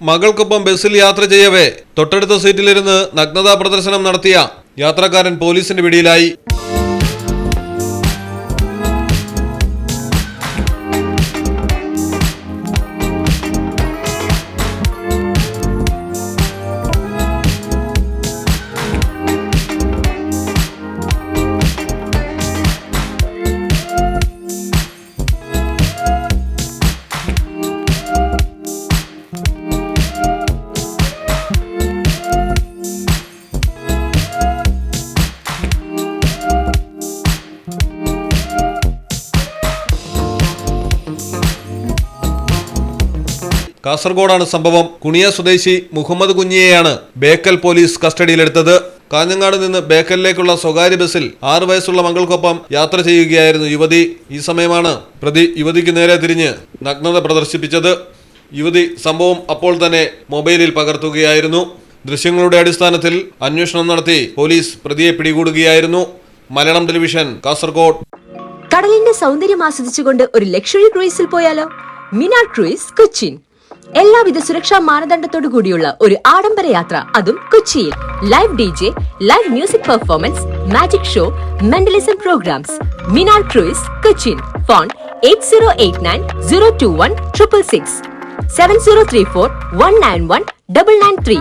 മകൾക്കൊപ്പം ബസ്സിൽ യാത്ര ചെയ്യവേ തൊട്ടടുത്ത സീറ്റിലിരുന്ന് നഗ്നതാ പ്രദർശനം നടത്തിയ യാത്രക്കാരൻ പോലീസിന്റെ പിടിയിലായി. കാസർഗോഡാണ് സംഭവം. കുണിയ സ്വദേശി മുഹമ്മദ് കുഞ്ഞിയെയാണ് ബേക്കൽ പോലീസ് കസ്റ്റഡിയിലെടുത്തത്. കാഞ്ഞങ്ങാട് നിന്ന് ബേക്കലിലേക്കുള്ള സ്വകാര്യ ബസ്സിൽ 6 വയസ്സുള്ള മകൾക്കൊപ്പം യാത്ര ചെയ്യുകയായിരുന്നു യുവതി. ഈ സമയമാണ് പ്രതി യുവതിക്ക് നേരെ തിരിഞ്ഞ് നഗ്നത പ്രദർശിപ്പിച്ചത്. യുവതി സംഭവം അപ്പോൾ തന്നെ മൊബൈലിൽ പകർത്തുകയായിരുന്നു. ദൃശ്യങ്ങളുടെ അടിസ്ഥാനത്തിൽ അന്വേഷണം നടത്തി പോലീസ് പ്രതിയെ പിടികൂടുകയായിരുന്നു. മലയാളം ടെലിവിഷൻ, കാസർഗോഡ്. കടലിന്റെ സൗന്ദര്യം ആസ്വദിച്ചുകൊണ്ട് ഒരു ലക്ഷറി ക്രൂയിസിൽ പോയാലോ? Minar cruise, Cochin. എല്ലാവിധ സുരക്ഷാ മാനദണ്ഡത്തോടു കൂടിയുള്ള ഒരു ആഡംബര യാത്ര, അതും കൊച്ചിയിൽ. Live DJ, live music performance, magic show, mentalism programmes. Minar cruise, Cochin. Phone 8089 021 666 7034 191 993.